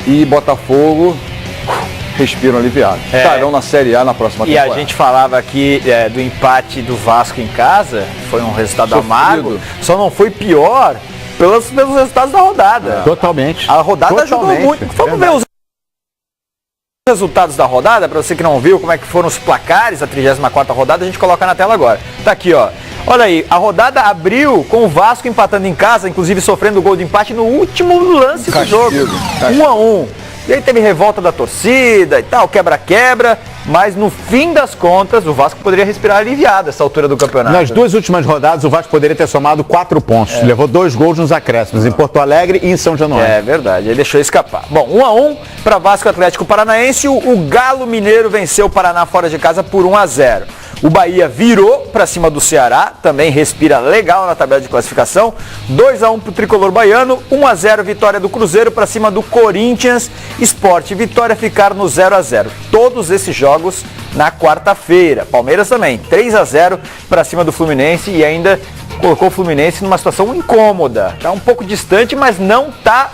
e Botafogo respiram aliviados. Estarão na Série A na próxima temporada. E a gente falava aqui do empate do Vasco em casa, foi um resultado amargo, só não foi pior pelos resultados da rodada. Totalmente. A rodada ajudou muito. Vamos ver os resultados da rodada, para você que não viu como é que foram os placares da 34ª rodada, a gente coloca na tela agora. Tá aqui, ó. Olha aí, a rodada abriu com o Vasco empatando em casa, inclusive sofrendo o gol de empate no último lance do jogo. 1-1. E aí teve revolta da torcida e tal, quebra-quebra, mas no fim das contas o Vasco poderia respirar aliviado essa altura do campeonato. Nas duas últimas rodadas o Vasco poderia ter somado 4 pontos. Levou 2 gols nos acréscimos, em Porto Alegre e em São Januário. É verdade, ele deixou escapar. Bom, 1-1 para Vasco Atlético Paranaense, o Galo Mineiro venceu o Paraná fora de casa por 1-0. O Bahia virou para cima do Ceará, também respira legal na tabela de classificação. 2-1 para o tricolor baiano, 1-0 vitória do Cruzeiro para cima do Corinthians. Sport e Vitória ficaram no 0-0. Todos esses jogos na quarta-feira. Palmeiras também, 3-0 para cima do Fluminense e ainda colocou o Fluminense numa situação incômoda. Está um pouco distante, mas não está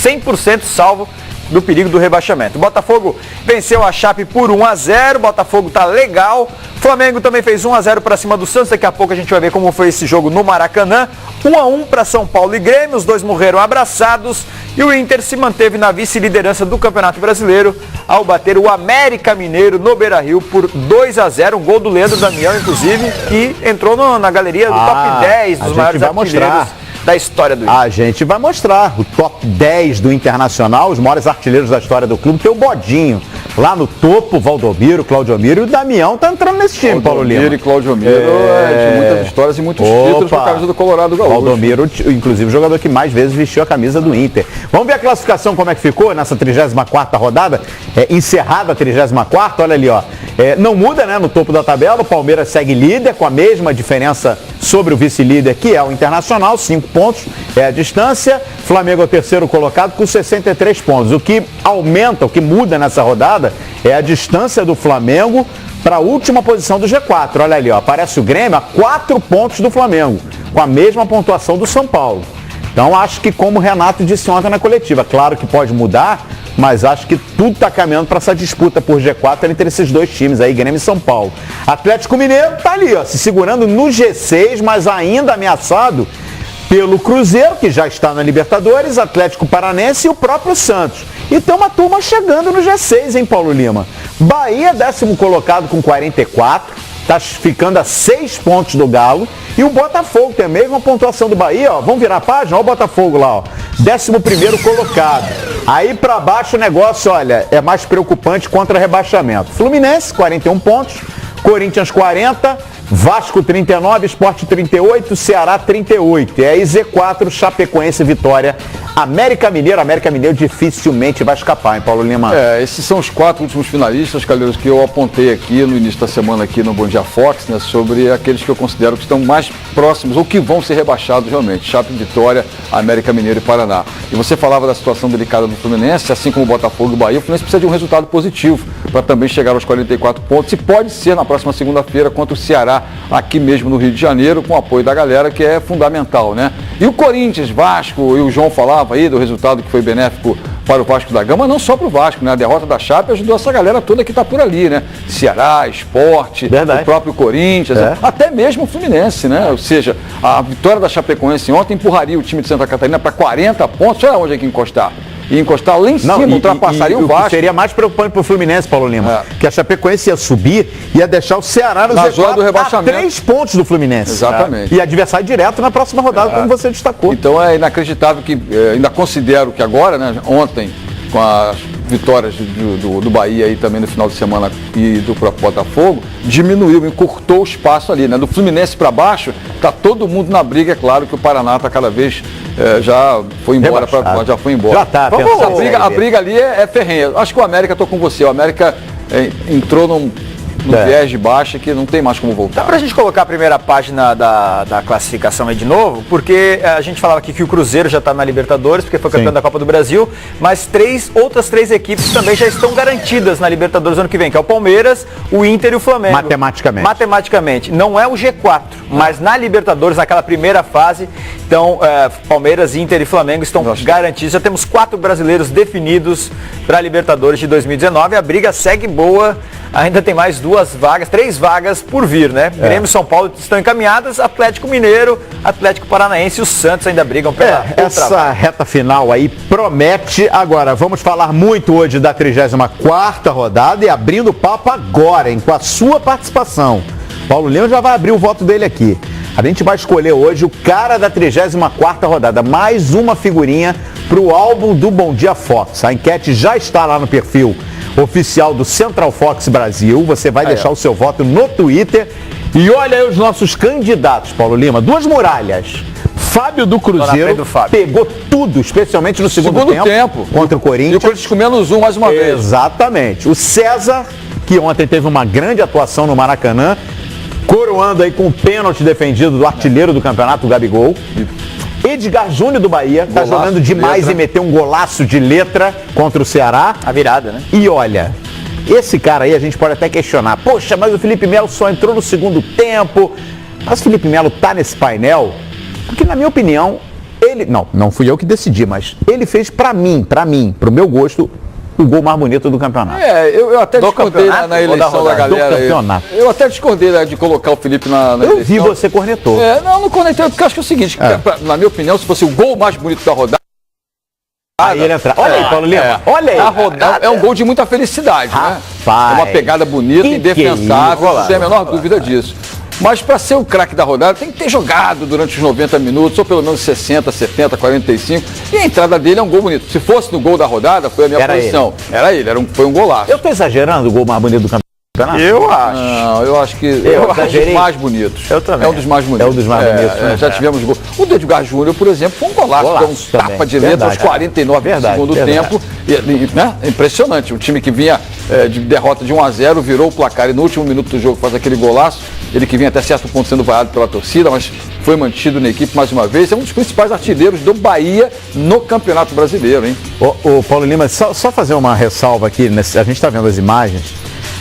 100% salvo do perigo do rebaixamento. O Botafogo venceu a Chape por 1-0, o Botafogo tá legal. Flamengo também fez 1-0 para cima do Santos, daqui a pouco a gente vai ver como foi esse jogo no Maracanã. 1-1 para São Paulo e Grêmio, os dois morreram abraçados e o Inter se manteve na vice-liderança do Campeonato Brasileiro ao bater o América Mineiro no Beira-Rio por 2-0, um gol do Leandro Damião, inclusive, que entrou na galeria do top 10 dos maiores artilheiros da história do Inter. A gente vai mostrar o top 10 do Internacional, os maiores artilheiros da história do clube, tem o Bodinho. Lá no topo, Valdomiro, Claudiomiro e o Damião tá entrando nesse time, Paulo Lima. Valdomiro e Claudiomiro, de muitas histórias e muitos títulos com a camisa do Colorado Gaúcho. Valdomiro, inclusive, o jogador que mais vezes vestiu a camisa do Inter. Vamos ver a classificação como é que ficou nessa 34ª rodada, encerrada a 34ª, olha ali, ó. Não muda, né, no topo da tabela, o Palmeiras segue líder com a mesma diferença sobre o vice-líder, que é o Internacional, 5 pontos é a distância. Flamengo é o terceiro colocado com 63 pontos. O que aumenta, o que muda nessa rodada é a distância do Flamengo para a última posição do G4. Olha ali, ó, aparece o Grêmio a 4 pontos do Flamengo, com a mesma pontuação do São Paulo. Então acho que, como o Renato disse ontem na coletiva, claro que pode mudar, mas acho que tudo está caminhando para essa disputa por G4 entre esses dois times aí, Grêmio e São Paulo. Atlético Mineiro está ali, ó, se segurando no G6, mas ainda ameaçado pelo Cruzeiro, que já está na Libertadores, Atlético Paranense e o próprio Santos. E tem uma turma chegando no G6, hein, Paulo Lima? Bahia, 10º colocado com 44, está ficando a 6 pontos do Galo. E o Botafogo tem a mesma pontuação do Bahia, ó. Vamos virar a página? Olha o Botafogo lá, ó. 11º colocado. Aí para baixo o negócio, olha, é mais preocupante contra rebaixamento. Fluminense, 41 pontos. Corinthians, 40. Vasco, 39. Sport, 38. Ceará, 38. E aí Z4, Chapecoense, Vitória. América Mineiro dificilmente vai escapar, hein, Paulo Lima? Esses são os 4 últimos finalistas, Calheiros, que eu apontei aqui no início da semana aqui no Bom Dia Fox, né, sobre aqueles que eu considero que estão mais próximos ou que vão ser rebaixados realmente. Chape, Vitória, América Mineiro e Paraná. E você falava da situação delicada do Fluminense, assim como o Botafogo e o Bahia, o Fluminense precisa de um resultado positivo para também chegar aos 44 pontos e pode ser na próxima segunda-feira contra o Ceará, aqui mesmo no Rio de Janeiro, com o apoio da galera, que é fundamental, né? E o Corinthians, Vasco, e o João falava aí do resultado que foi benéfico para o Vasco da Gama, não só para o Vasco, né? A derrota da Chape ajudou essa galera toda que está por ali, né? Ceará, Sport, o próprio Corinthians, até mesmo o Fluminense, né? Ou seja, a vitória da Chapecoense ontem empurraria o time de Santa Catarina para 40 pontos, olha onde é que encostar. E encostar lá em cima, ultrapassaria o Vasco. Seria mais preocupante para o Fluminense, Paulo Lima, que a Chapecoense ia subir, ia deixar o Ceará na zona do rebaixamento. A 3 pontos do Fluminense. Exatamente. E adversário direto na próxima rodada, como você destacou. Então é inacreditável que, ainda considero que agora, né, ontem, com as vitórias do Bahia aí também no final de semana e do próprio Botafogo, diminuiu, encurtou o espaço ali, né? Do Fluminense para baixo, tá todo mundo na briga, é claro que o Paraná tá cada vez já foi embora, já foi embora. Já tá, a briga ali é ferrenha. Acho que o América, tô com você, o América entrou no viés de baixa que não tem mais como voltar. Dá pra gente colocar a primeira página da classificação aí de novo, porque a gente falava aqui que o Cruzeiro já está na Libertadores, porque foi campeão da Copa do Brasil, mas outras três equipes também já estão garantidas na Libertadores ano que vem, que é o Palmeiras, o Inter e o Flamengo. Matematicamente. Não é o G4, mas na Libertadores, naquela primeira fase, então Palmeiras, Inter e Flamengo estão garantidos. Já temos 4 brasileiros definidos para a Libertadores de 2019. A briga segue boa. Ainda tem mais 3 vagas por vir, né? Grêmio e São Paulo estão encaminhadas, Atlético Mineiro, Atlético Paranaense e o Santos ainda brigam pela essa reta final aí promete. Agora, vamos falar muito hoje da 34ª rodada e abrindo o papo agora, hein, com a sua participação. Paulo Lima já vai abrir o voto dele aqui. A gente vai escolher hoje o cara da 34ª rodada, mais uma figurinha para o álbum do Bom Dia Fox. A enquete já está lá no perfil oficial do Central Fox Brasil. Você vai deixar o seu voto no Twitter. E olha aí os nossos candidatos, Paulo Lima. 2 muralhas. Fábio do Cruzeiro pegou tudo, especialmente no segundo tempo contra o Corinthians. E o Corinthians com menos 1 mais uma vez. Exatamente. O César, que ontem teve uma grande atuação no Maracanã, coroando aí com o pênalti defendido do artilheiro do campeonato, o Gabigol. Edgar Júnior do Bahia, tá jogando demais e meteu um golaço de letra contra o Ceará. A virada, né? E olha, esse cara aí a gente pode até questionar. Poxa, mas o Felipe Melo só entrou no segundo tempo. Mas o Felipe Melo tá nesse painel porque, na minha opinião, ele... Não fui eu que decidi, mas ele fez pra mim, pro meu gosto, o gol mais bonito do campeonato. Eu até discordei na eleição da galera. Eu até discordei de colocar o Felipe na eleição. Eu vi você cornetou. Não cornetei, porque eu acho que é o seguinte, na minha opinião, se fosse o gol mais bonito da rodada, aí ele entra. Olha aí, Paulo Lima. Olha aí. A rodada é um gol de muita felicidade, né? É uma pegada bonita, indefensável, não tem a menor dúvida disso. Mas para ser o craque da rodada, tem que ter jogado durante os 90 minutos, ou pelo menos 60, 70, 45. E a entrada dele é um gol bonito. Se fosse no gol da rodada, foi a minha posição. Era ele, foi um golaço. Eu tô exagerando o gol mais bonito do campeonato? Eu acho. Não, eu acho que é um dos mais bonitos. Eu também. É um dos mais bonitos. É um dos mais bonitos. Né? Já tivemos gol. O do Edgar Júnior, por exemplo, foi um golaço. Foi um tapa de letra aos 49 do segundo tempo. Impressionante. Um time que vinha de derrota de 1-0, virou o placar e no último minuto do jogo faz aquele golaço. Ele que vinha até certo ponto sendo vaiado pela torcida, mas foi mantido na equipe mais uma vez. É um dos principais artilheiros do Bahia no Campeonato Brasileiro, hein? Ô Paulo Lima, só fazer uma ressalva aqui. A gente está vendo as imagens.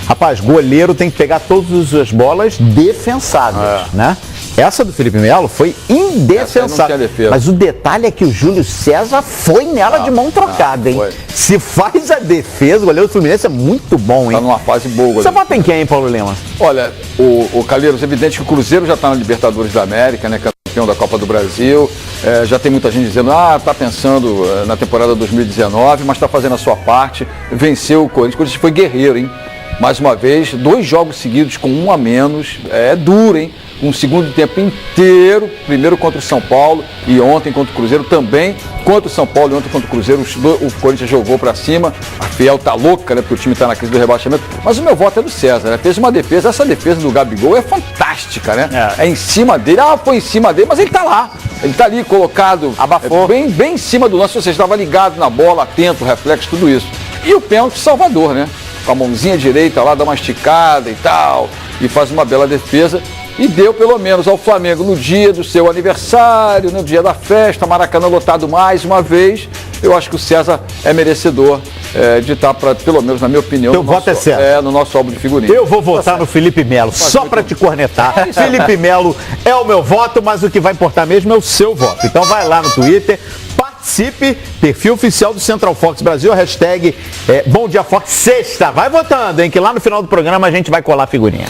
Rapaz, goleiro tem que pegar todas as bolas defensáveis, né? Essa do Felipe Melo foi indefensável. Mas o detalhe é que o Júlio César foi nela de mão trocada, hein? Se faz a defesa, o goleiro do Fluminense é muito bom, hein? Tá numa fase boa. Você vota em quem, hein, Paulo Lima? Olha, o Calheiros, é evidente que o Cruzeiro já está na Libertadores da América, né? Campeão da Copa do Brasil. Já tem muita gente dizendo, tá pensando na temporada 2019, mas está fazendo a sua parte. Venceu o Corinthians. O Corinthians foi guerreiro, hein? Mais uma vez, 2 jogos seguidos com 1 a menos. É duro, hein? Um segundo tempo inteiro, primeiro contra o São Paulo e ontem contra o Cruzeiro também. Contra o São Paulo e ontem contra o Cruzeiro, o Corinthians jogou pra cima. A Fiel tá louca, né? Porque o time tá na crise do rebaixamento. Mas o meu voto é do César, né? Fez uma defesa, essa defesa do Gabigol é fantástica, né? É em cima dele, foi em cima dele, mas ele tá lá. Ele tá ali colocado, abafou, bem em cima do lance, ou seja, estava ligado na bola, atento, reflexo, tudo isso. E o pênalti Salvador, né? Com a mãozinha direita lá, dá uma esticada e tal, e faz uma bela defesa. E deu pelo menos ao Flamengo no dia do seu aniversário, no dia da festa, Maracanã lotado mais uma vez. Eu acho que o César é merecedor de estar, pelo menos na minha opinião, Teu voto é certo. No nosso álbum de figurinha. Eu vou votar no Felipe Melo, só para te cornetar. Felipe Melo é o meu voto, mas o que vai importar mesmo é o seu voto. Então vai lá no Twitter, participe, perfil oficial do Central Fox Brasil, a hashtag Bom Dia Fox Sexta. Vai votando, hein, que lá no final do programa a gente vai colar a figurinha.